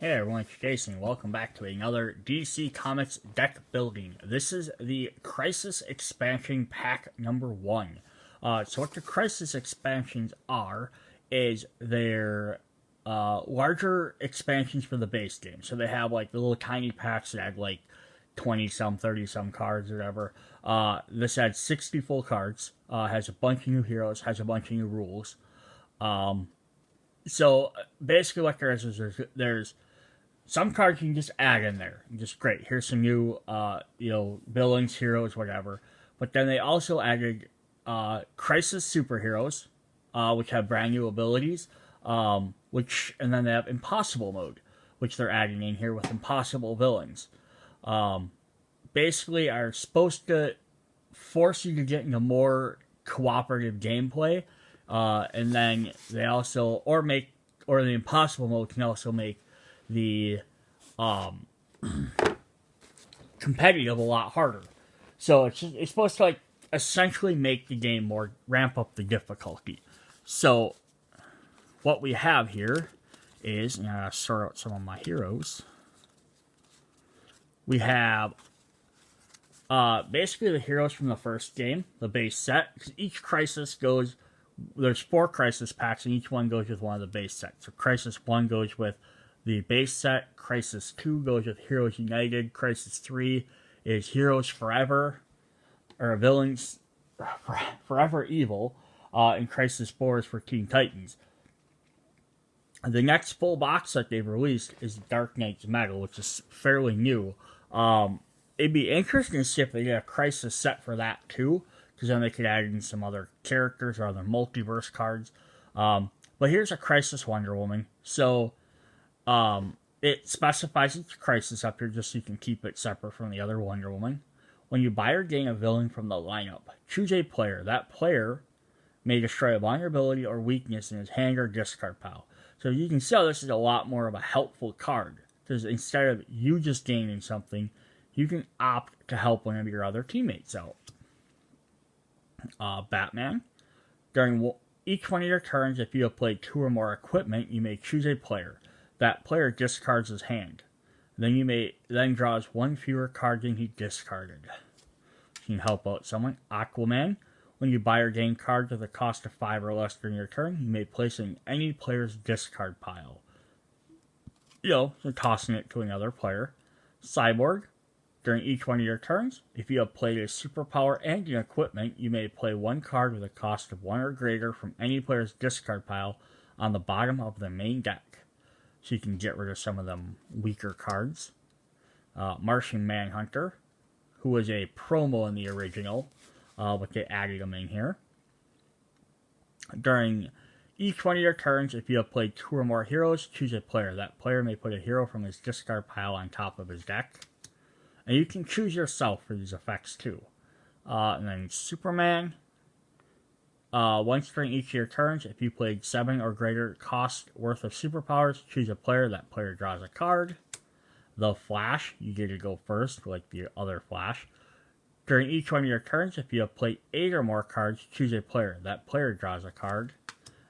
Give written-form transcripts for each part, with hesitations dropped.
Hey everyone, it's Jason. Welcome back to another DC Comics deck building. This is the Crisis Expansion Pack number 1. So what the Crisis expansions are is they're larger expansions for the base game. So they have like the little tiny packs that have like 20 some, 30 some cards or whatever. This had 60 full cards, has a bunch of new heroes, has a bunch of new rules. So basically what there is there's some cards you can just add in there. Just great. Here's some new, villains, heroes, whatever. But then they also added Crisis superheroes, which have brand new abilities. And then they have Impossible mode, which they're adding in here with Impossible villains. Basically, are supposed to force you to get into more cooperative gameplay. And then they also, or the Impossible mode can also make the competitive a lot harder. So it's supposed to like essentially make the game more, ramp up the difficulty. So what we have here is, and I'll sort out some of my heroes. We have basically the heroes from the first game, the base set. Each Crisis goes, there's 4 Crisis packs, and each one goes with one of the base sets. So Crisis 1 goes with the base set, Crisis 2 goes with Heroes United, Crisis 3 is Heroes Forever, or Villains Forever Evil, and Crisis 4 is for Teen Titans. The next full box set they've released is Dark Knight's Metal, which is fairly new. It'd be interesting to see if they get a Crisis set for that too, because then they could add in some other characters or other multiverse cards. But here's a Crisis Wonder Woman. So it specifies each Crisis up here just so you can keep it separate from the other Wonder Woman. When you buy or gain a villain from the lineup, choose a player. That player may destroy a vulnerability or weakness in his hand or discard pile. So you can see how this is a lot more of a helpful card. Because instead of you just gaining something, you can opt to help one of your other teammates out. Batman. During each one of your turns, if you have played 2 or more equipment, you may choose a player. That player discards his hand. Then draws 1 fewer card than he discarded. You can help out someone. Aquaman. When you buy or gain cards at the cost of 5 or less during your turn, you may place it in any player's discard pile. So tossing it to another player. Cyborg. During each one of your turns, if you have played a superpower and an equipment, you may play 1 card with a cost of 1 or greater from any player's discard pile on the bottom of the main deck. So you can get rid of some of them weaker cards. Martian Man Hunter, who was a promo in the original, but they added him in here. During each one of your turns, if you have played 2 or more heroes, choose a player. That player may put a hero from his discard pile on top of his deck. And you can choose yourself for these effects too. And then Superman. Once during each of your turns, if you played 7 or greater cost worth of superpowers, choose a player. That player draws a card. The Flash, you get to go first, like the other Flash. During each one of your turns, if you have played 8 or more cards, choose a player. That player draws a card.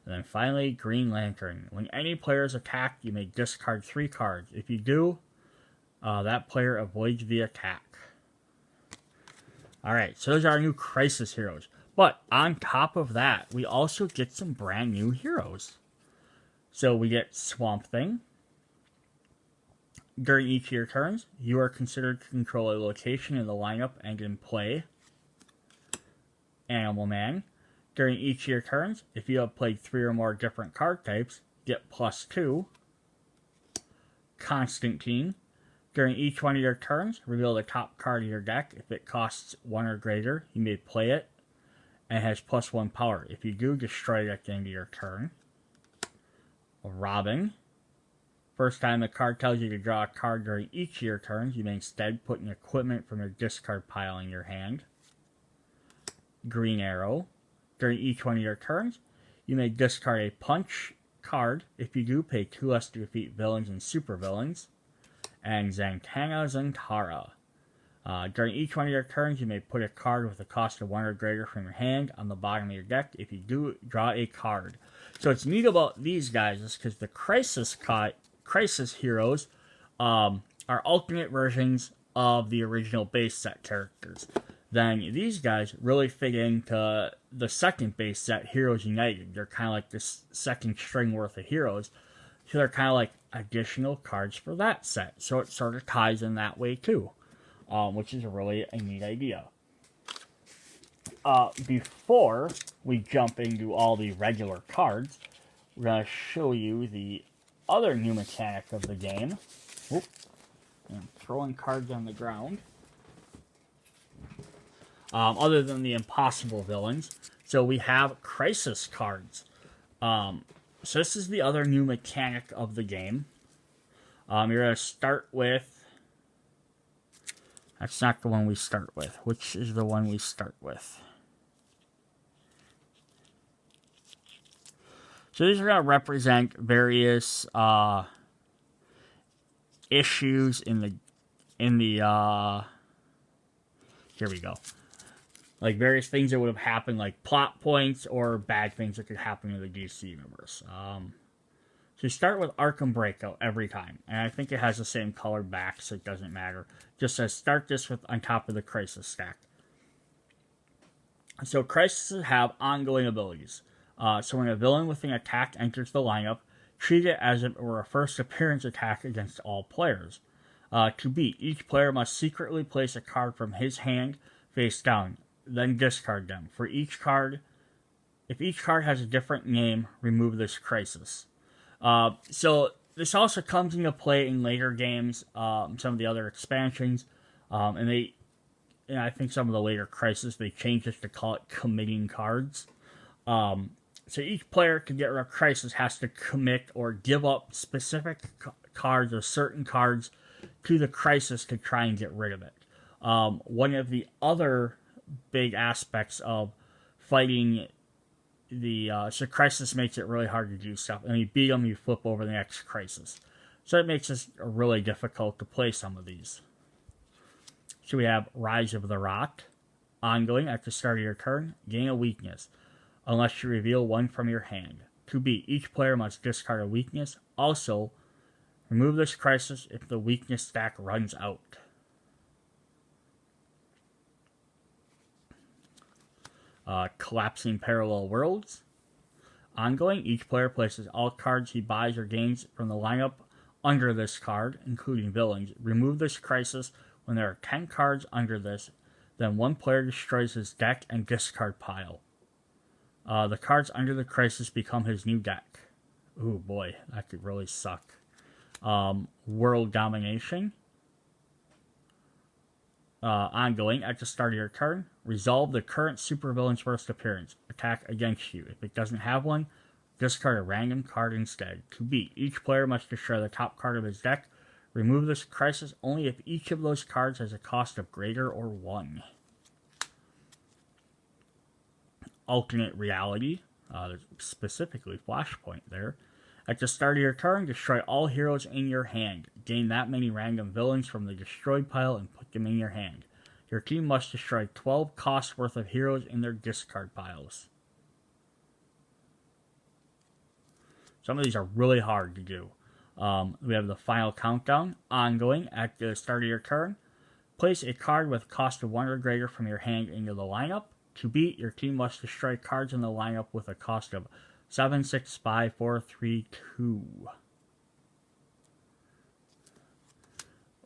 And then finally, Green Lantern. When any player is attacked, you may discard 3 cards. If you do, that player avoids the attack. Alright, so those are our new Crisis heroes. But on top of that, we also get some brand new heroes. So we get Swamp Thing. During each of your turns, you are considered to control a location in the lineup and in play. Animal Man. During each of your turns, if you have played 3 or more different card types, get +2. Constantine. During each one of your turns, reveal the top card of your deck. If it costs 1 or greater, you may play it, and has +1 power. If you do, destroy it at the end of your turn. Robin. First time the card tells you to draw a card during each of your turns, you may instead put an equipment from your discard pile in your hand. Green Arrow. During each one of your turns, you may discard a punch card. If you do, pay 2 less to defeat villains and supervillains. And Zatanna Zantara. During each one of your turns, you may put a card with a cost of 1 or greater from your hand on the bottom of your deck. If you do, draw a card. So what's neat about these guys is because the Crisis Crisis heroes are alternate versions of the original base set characters. Then these guys really fit into the second base set, Heroes United. They're kind of like this second string worth of heroes. So they're kind of like additional cards for that set. So it sort of ties in that way too, which is really a neat idea. Before we jump into all the regular cards, we're going to show you the other new mechanic of the game. Oop. I'm throwing cards on the ground. Other than the impossible villains. So we have crisis cards. So this is the other new mechanic of the game. You're going to start with... That's not the one we start with. Which is the one we start with? So these are going to represent various issues in the here we go. Like various things that would have happened, like plot points or bad things that could happen in the DC universe. So you start with Arkham Breakout every time, and I think it has the same color back, so it doesn't matter. Just says start this with on top of the Crisis stack. So Crises have ongoing abilities. So when a villain with an attack enters the lineup, treat it as if it were a first appearance attack against all players. To beat, each player must secretly place a card from his hand face down, then discard them. For each card, if each card has a different name, remove this crisis. So this also comes into play in later games, some of the other expansions, and I think some of the later crises, they changed this to call it committing cards. So each player to get rid of crisis has to commit or give up specific cards or certain cards to the crisis to try and get rid of it. One of the other big aspects of fighting so crisis makes it really hard to do stuff. And you beat them, you flip over the next crisis. So it makes it really difficult to play some of these. So we have Rise of the Rot. Ongoing, at the start of your turn, gain a weakness, unless you reveal one from your hand. To beat, each player must discard a weakness. Also, remove this crisis if the weakness stack runs out. Collapsing Parallel Worlds. Ongoing, each player places all cards he buys or gains from the lineup under this card, including villains. Remove this crisis when there are 10 cards under this. Then one player destroys his deck and discard pile. The cards under the crisis become his new deck. Ooh boy, that could really suck. World Domination. Ongoing, at the start of your turn, resolve the current supervillain's first appearance. Attack against you. If it doesn't have one, discard a random card instead. To beat, each player must destroy the top card of his deck. Remove this crisis only if each of those cards has a cost of greater or 1. Alternate Reality, specifically Flashpoint there. At the start of your turn, destroy all heroes in your hand. Gain that many random villains from the destroyed pile and put them in your hand. Your team must destroy 12 cost worth of heroes in their discard piles. Some of these are really hard to do. We have the Final Countdown. Ongoing, at the start of your turn, place a card with cost of 1 or greater from your hand into the lineup. To beat, your team must destroy cards in the lineup with a cost of 7, 6, 5, 4, 3, 2.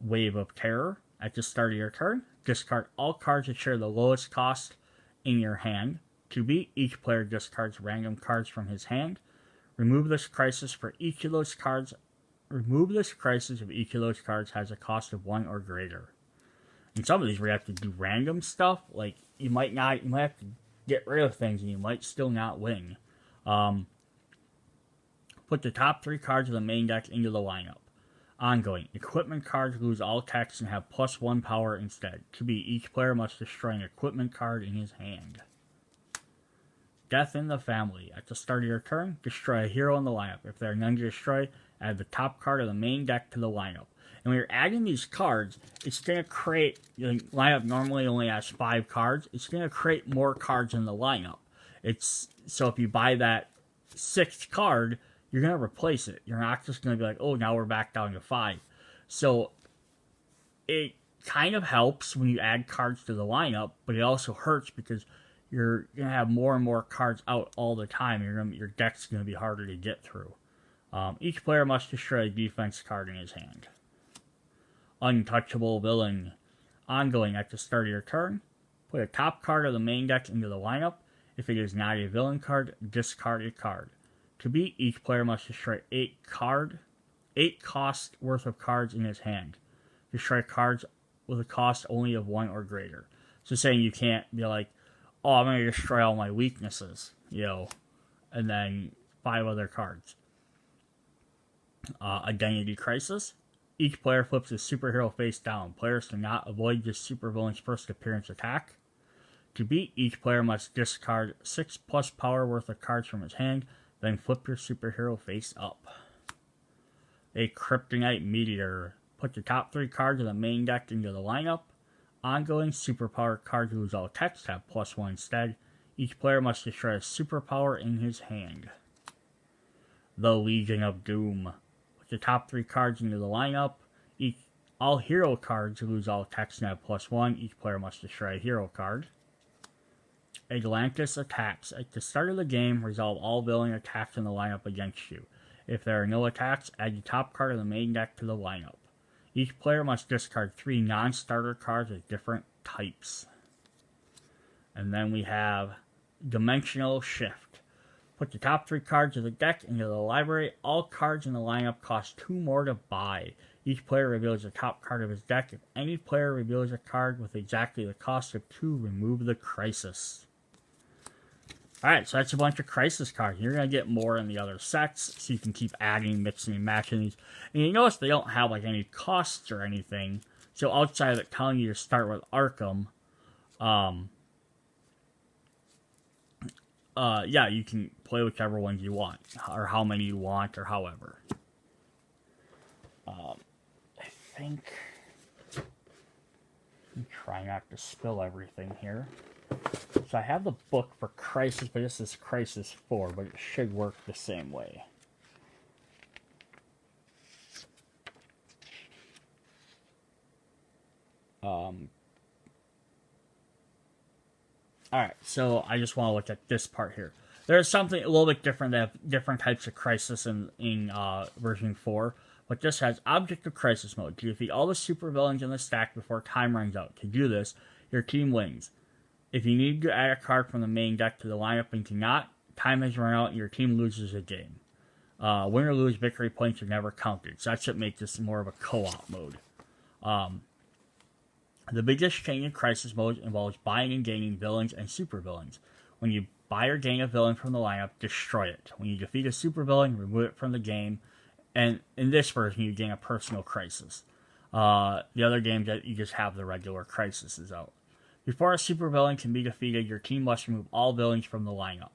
Wave of Terror. At the start of your turn, discard all cards that share the lowest cost in your hand. To beat, each player discards random cards from his hand. Remove this crisis for each of those cards. Remove this crisis if each of those cards has a cost of 1 or greater. In some of these, we have to do random stuff. Like you might have to get rid of things, and you might still not win. Put the top 3 cards of the main deck into the lineup. Ongoing, equipment cards lose all text and have +1 power instead. To beat, each player must destroy an equipment card in his hand. Death in the Family. At the start of your turn, destroy a hero in the lineup. If there are none to destroy, add the top card of the main deck to the lineup. And when you're adding these cards, it's going to create... The lineup normally only has 5 cards. It's going to create more cards in the lineup. So if you buy that 6th card, you're going to replace it. You're not just going to be like, oh, now we're back down to 5. So it kind of helps when you add cards to the lineup, but it also hurts because you're going to have more and more cards out all the time. Your deck's going to be harder to get through. Each player must destroy a defense card in his hand. Untouchable Villain. Ongoing, at the start of your turn, put a top card of the main deck into the lineup. If it is not a villain card, discard a card. To beat, each player must destroy 8 cost worth of cards in his hand. Destroy cards with a cost only of 1 or greater. So saying you can't be like, oh, I'm going to destroy all my weaknesses, and then 5 other cards. Identity Crisis. Each player flips his superhero face down. Players cannot avoid this supervillain's first appearance attack. To beat, each player must discard 6+ power worth of cards from his hand, then flip your superhero face up. A Kryptonite Meteor. Put the top 3 cards of the main deck into the lineup. Ongoing, superpower cards lose all text, have +1 instead. Each player must destroy a superpower in his hand. The Legion of Doom. Put the top 3 cards into the lineup. All hero cards lose all text and have +1. Each player must destroy a hero card. Atlantis Attacks. At the start of the game, resolve all villain attacks in the lineup against you. If there are no attacks, add the top card of the main deck to the lineup. Each player must discard 3 non-starter cards with different types. And then we have Dimensional Shift. Put the top 3 cards of the deck into the library. All cards in the lineup cost 2 more to buy. Each player reveals the top card of his deck. If any player reveals a card with exactly the cost of 2, remove the crisis. Alright, so that's a bunch of crisis cards. You're going to get more in the other sets, so you can keep adding, mixing, and matching these. And you notice they don't have like any costs or anything. So outside of it telling you to start with Arkham, yeah, you can play whichever ones you want, or how many you want, or however. I think... I'm trying not to spill everything here. So I have the book for Crisis, but this is Crisis 4, but it should work the same way. Alright, so I just want to look at this part here. There's something a little bit different. They have different types of Crisis in version 4. But this has Objective Crisis mode. To defeat all the supervillains in the stack before time runs out. To do this, your team wins. If you need to add a card from the main deck to the lineup and cannot, time has run out and your team loses a game. Win or lose, victory points are never counted. So that's what makes this more of a co-op mode. The biggest change in Crisis mode involves buying and gaining villains and supervillains. When you buy or gain a villain from the lineup, destroy it. When you defeat a supervillain, remove it from the game. And in this version, you gain a personal crisis. The other games, that you just have the regular crises out. Before a supervillain can be defeated, your team must remove all villains from the lineup.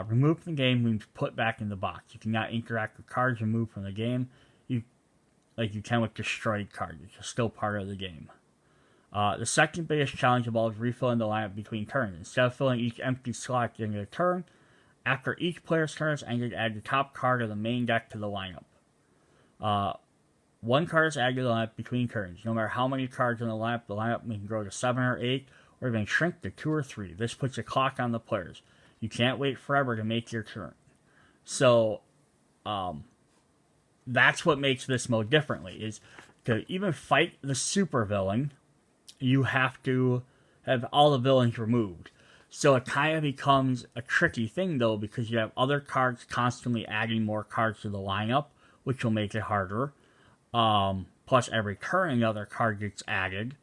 Removed from the game means put back in the box. You cannot interact with cards removed from the game. You can with destroyed cards. It's still part of the game. The second biggest challenge involves refilling the lineup between turns. Instead of filling each empty slot at the end of the turn, after each player's turn is ended, add the top card of the main deck to the lineup. 1 card is added to the lineup between turns. No matter how many cards in the lineup can grow to 7 or 8, or even shrink to 2 or 3. This puts a clock on the players. You can't wait forever to make your turn. So, that's what makes this mode differently, is to even fight the supervillain, you have to have all the villains removed. So it kind of becomes a tricky thing, though, because you have other cards constantly adding more cards to the lineup, which will make it harder. Plus, every turn another card gets added.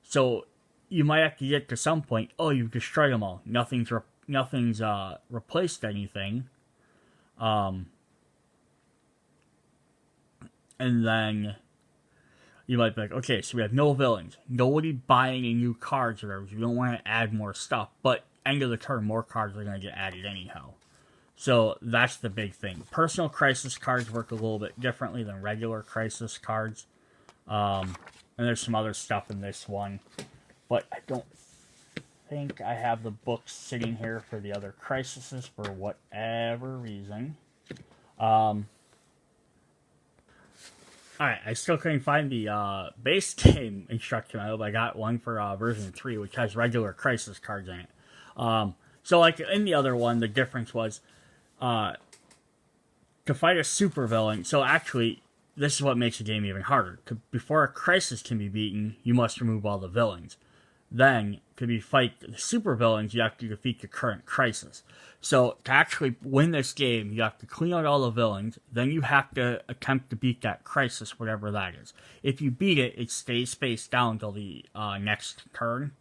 So you might have to get to some point, oh, you've destroyed them all. Nothing's replaced anything. And then you might be like, okay, so we have no villains. Nobody buying any new cards or whatever. You don't want to add more stuff. But end of the turn, more cards are going to get added anyhow. So that's the big thing. Personal crisis cards work a little bit differently than regular crisis cards. And there's some other stuff in this one. But I don't think I have the books sitting here for the other crises for whatever reason. Alright, I still couldn't find the base game instruction manual, but I got one for version 3, which has regular crisis cards in it. So, like in the other one, the difference was to fight a supervillain. So, actually, this is what makes the game even harder. Before a crisis can be beaten, you must remove all the villains. Then, to fight the supervillains, you have to defeat the current crisis. So, to actually win this game, you have to clean out all the villains. Then you have to attempt to beat that crisis, whatever that is. If you beat it, it stays face down until the next turn.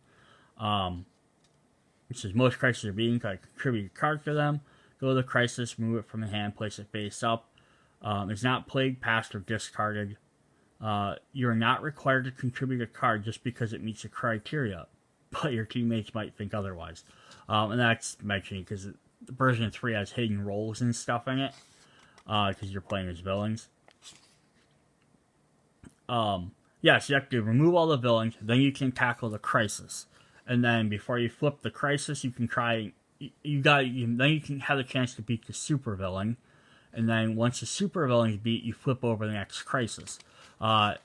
Which is most crises are beaten, because I contribute a card to them. Go to the crisis, move it from the hand, place it face up. It's not played, passed, or discarded. You're not required to contribute a card just because it meets the criteria, but your teammates might think otherwise. And that's mentioning because version 3 has hidden roles and stuff in it, because you're playing as villains. So you have to remove all the villains, then you can tackle the crisis. And then before you flip the crisis, you can then you can have the chance to beat the supervillain. And then once the supervillain is beat, you flip over the next crisis. The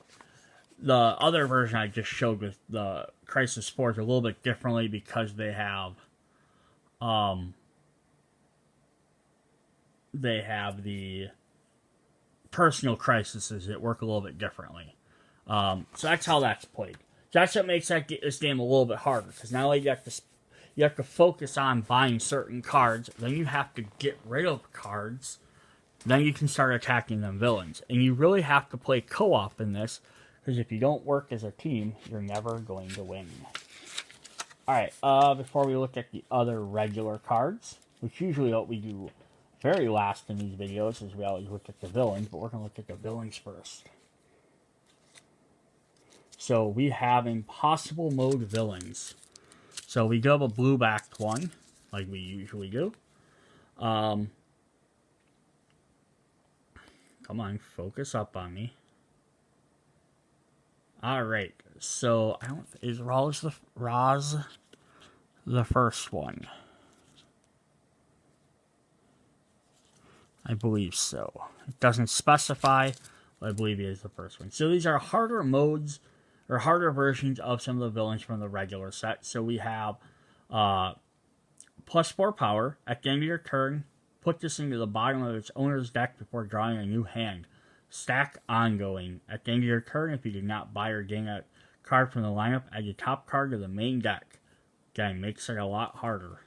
other version I just showed with the Crisis 4 is a little bit differently because they have the personal crises that work a little bit differently. So that's how that's played. So that's what makes this game a little bit harder, because now you have to focus on buying certain cards, then you have to get rid of cards. Then you can start attacking them villains. And you really have to play co-op in this, because if you don't work as a team, you're never going to win. Alright, before we look at the other regular cards, which usually what we do very last in these videos is we always look at the villains, but we're going to look at the villains first. So we have impossible mode villains. So we do have a blue-backed one, like we usually do. Come on, focus up on me. Alright, so is Roz the first one? I believe so. It doesn't specify, but I believe he is the first one. So these are harder modes, or harder versions of some of the villains from the regular set. So we have +4 power. At the end of your turn, put this into the bottom of its owner's deck before drawing a new hand. Stack ongoing. At the end of your turn, if you did not buy or gain a card from the lineup, add your top card to the main deck. Again, makes it a lot harder.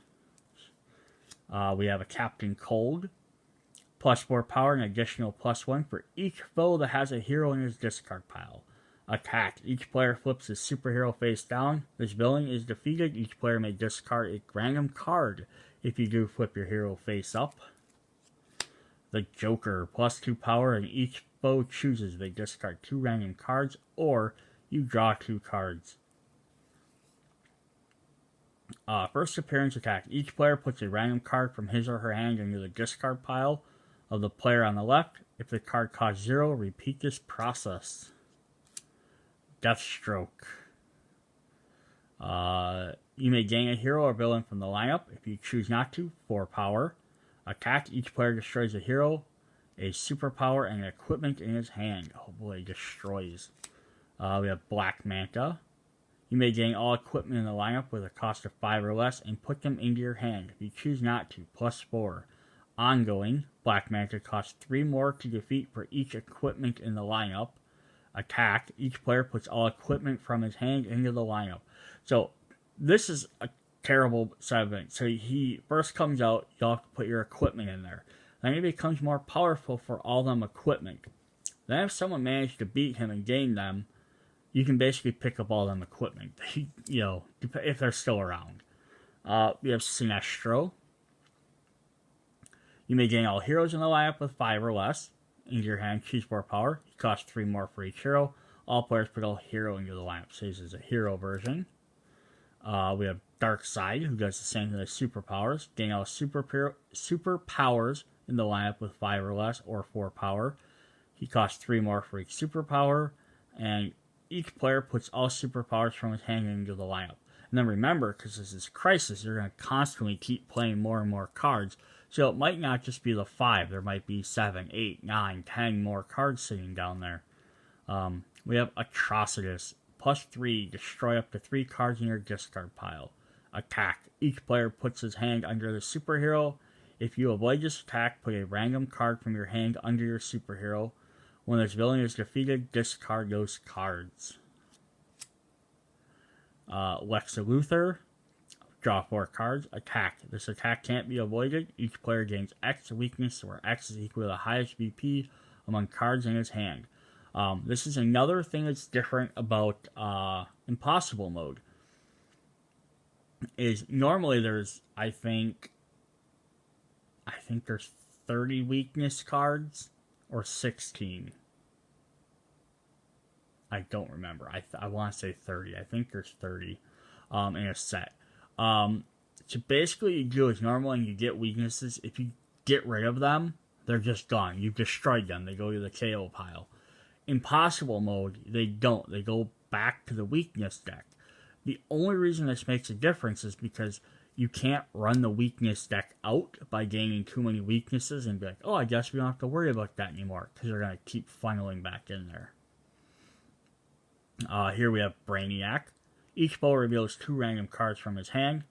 We have a Captain Cold. +4 power, an additional +1 for each foe that has a hero in his discard pile. Attack. Each player flips his superhero face down. This villain is defeated. Each player may discard a random card. If you do, flip your hero face up. The Joker. +2 power, and each foe chooses. They discard 2 random cards, or you draw 2 cards. First appearance attack. Each player puts a random card from his or her hand into the discard pile of the player on the left. If the card costs 0, repeat this process. Deathstroke. You may gain a hero or villain from the lineup. If you choose not to, 4 power. Attack. Each player destroys a hero, a superpower, and equipment in his hand. Oh boy, destroys. We have Black Manta. You may gain all equipment in the lineup with a cost of 5 or less and put them into your hand. If you choose not to, +4. Ongoing. Black Manta costs 3 more to defeat for each equipment in the lineup. Attack. Each player puts all equipment from his hand into the lineup. So, this is a terrible side event. So, he first comes out, you'll have to put your equipment in there. Then he becomes more powerful for all them equipment. Then if someone managed to beat him and gain them, you can basically pick up all them equipment, if they're still around. We have Sinestro. You may gain all heroes in the lineup with 5 or less. Into your hand, choose 4 power. It costs 3 more for each hero. All players put a hero into the lineup. So this is a hero version. We have Darkseid, who does the same thing as superpowers. Gain all superpowers in the lineup with 5 or less, or 4 power. He costs 3 more for each superpower. And each player puts all superpowers from his hand into the lineup. And then remember, because this is Crisis, you're going to constantly keep playing more and more cards. So it might not just be the 5. There might be 7, 8, 9, 10 more cards sitting down there. We have Atrocitus. +3, destroy up to 3 cards in your discard pile. Attack. Each player puts his hand under the superhero. If you avoid this attack, put a random card from your hand under your superhero. When this villain is defeated, discard those cards. Lex Luthor. Draw 4 cards. Attack. This attack can't be avoided. Each player gains X weakness, where X is equal to the highest VP among cards in his hand. This is another thing that's different about Impossible Mode. Is normally there's, I think there's 30 weakness cards or 16. I don't remember. I want to say 30. I think there's 30 in a set. So basically you do is normally when you get weaknesses, if you get rid of them, they're just gone. You've destroyed them. They go to the KO pile. Impossible Mode, they don't. They go back to the weakness deck. The only reason this makes a difference is because you can't run the weakness deck out by gaining too many weaknesses and be like, oh, I guess we don't have to worry about that anymore, because they're going to keep funneling back in there. Here we have Brainiac. Each foe reveals 2 random cards from his hand.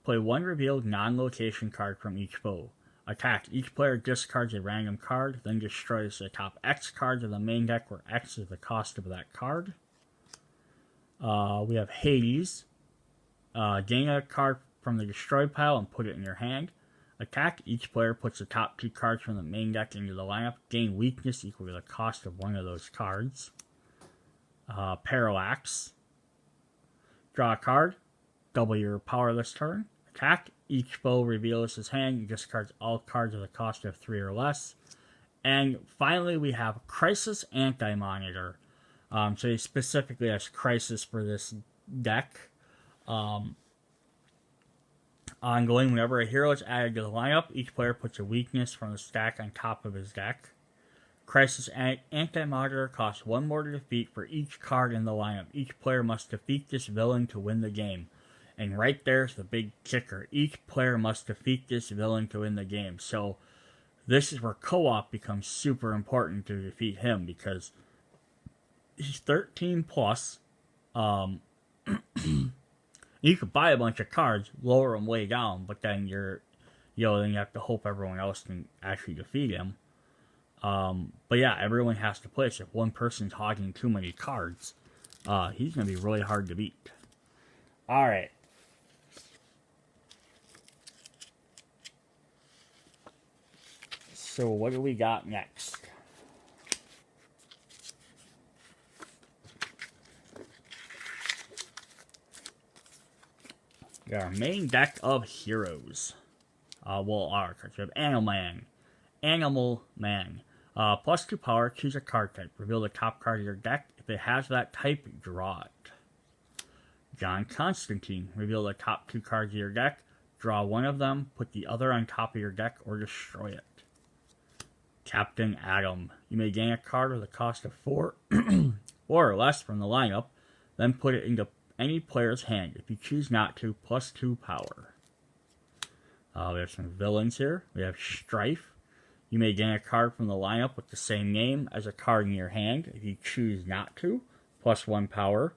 Play 1 revealed non-location card from each foe. Attack. Each player discards a random card, then destroys the top X cards of the main deck, where X is the cost of that card. We have Hades. Gain a card from the destroyed pile and put it in your hand. Attack. Each player puts the top 2 cards from the main deck into the lineup. Gain weakness equal to the cost of one of those cards. Parallax. Draw a card. Double your power this turn. Attack. Each foe reveals his hand and discards all cards of the cost of 3 or less. And finally, we have Crisis Anti-Monitor. So he specifically has Crisis for this deck. Ongoing, whenever a hero is added to the lineup, each player puts a weakness from the stack on top of his deck. Crisis Anti-Monitor costs 1 more to defeat for each card in the lineup. Each player must defeat this villain to win the game. And right there's the big kicker. Each player must defeat this villain to win the game. So this is where co-op becomes super important to defeat him, because he's 13 plus. You could buy a bunch of cards, lower them way down, but then then you have to hope everyone else can actually defeat him. But yeah, everyone has to play. So if one person's hogging too many cards, he's going to be really hard to beat. Alright. So what do we got next? We got our main deck of heroes. Our cards. We have Animal Man. +2 power, choose a card type. Reveal the top card of your deck. If it has that type, draw it. John Constantine. Reveal the top 2 cards of your deck. Draw one of them, put the other on top of your deck, or destroy it. Captain Atom. You may gain a card with a cost of 4 or less from the lineup, then put it into any player's hand. If you choose not to, +2 power. We have some villains here. We have Strife. You may gain a card from the lineup with the same name as a card in your hand. If you choose not to, +1 power.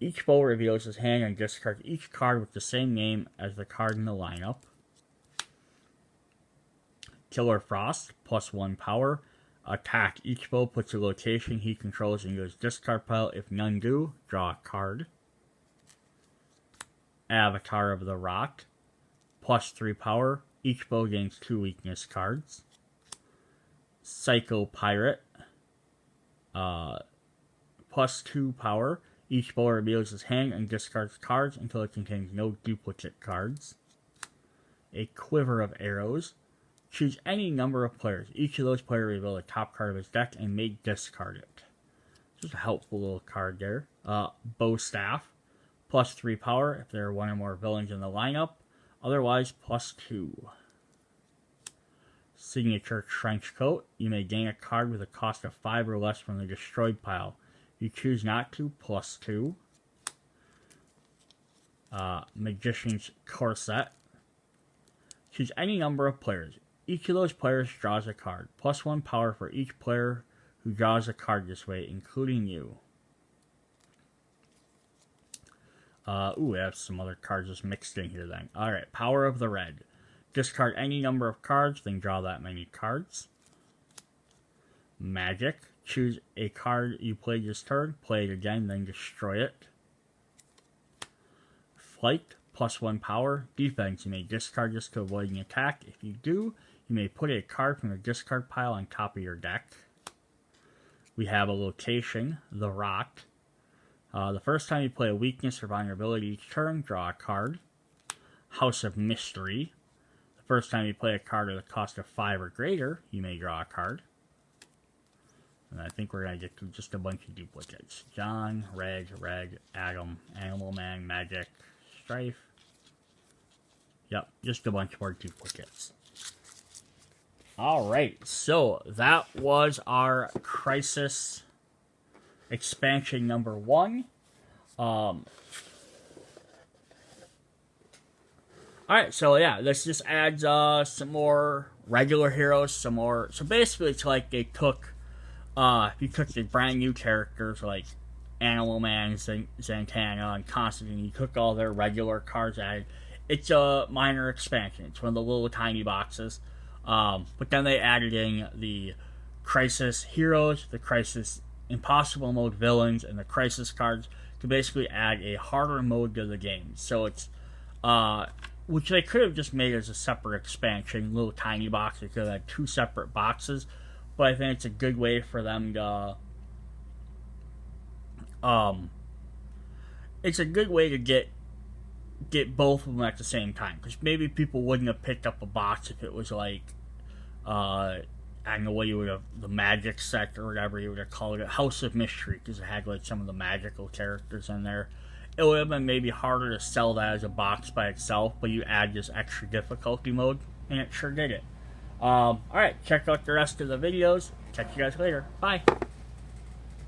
Each foe reveals his hand and discards each card with the same name as the card in the lineup. Killer Frost, +1 power. Attack. Each foe puts a location he controls into his discard pile. If none do, draw a card. Avatar of the Rock, +3 power. Each foe gains 2 weakness cards. Psycho Pirate, +2 power. Each foe reveals his hand and discards cards until it contains no duplicate cards. A Quiver of Arrows. Choose any number of players. Each of those players reveal the top card of his deck and may discard it. Just a helpful little card there. Bow Staff, +3 power if there are 1 or more villains in the lineup. Otherwise, +2. Signature Trench Coat. You may gain a card with a cost of 5 or less from the destroyed pile. If you choose not to, +2. Magician's Corset. Choose any number of players. Each of those players draws a card. +1 power for each player who draws a card this way, including you. We have some other cards just mixed in here then. Alright, Power of the Red. Discard any number of cards, then draw that many cards. Magic. Choose a card you played this turn, play it again, then destroy it. Flight. +1 power. Defense. You may discard this to avoid an attack. If you do, you may put a card from the discard pile on top of your deck. We have a location, the Rock. The first time you play a weakness or vulnerability each turn, draw a card. House of Mystery. The first time you play a card at a cost of 5 or greater, you may draw a card. And I think we're going to get to just a bunch of duplicates. John, Reg, Adam, Animal Man, Magic, Strife. Yep, just a bunch more duplicates. Alright, so that was our Crisis expansion number 1. Alright, so yeah, this just adds some more regular heroes, some more. So basically, it's like they took, you took the brand new characters like Animal Man, Zatanna, and Constantine. You took all their regular cards, added. It's a minor expansion. It's one of the little tiny boxes. But then they added in the Crisis heroes, the Crisis Impossible mode villains, and the Crisis cards to basically add a harder mode to the game. So it's, which they could have just made as a separate expansion, little tiny box. They could have had 2 separate boxes, but I think it's a good way for them to, it's a good way to get both of them at the same time, because maybe people wouldn't have picked up a box if it was like, I don't know what you would have, the Magic set or whatever you would have called it, House of Mystery, because it had like some of the magical characters in there. It would have been maybe harder to sell that as a box by itself, but you add this extra difficulty mode, and it sure did it. Alright, check out the rest of the videos. Catch you guys later. Bye.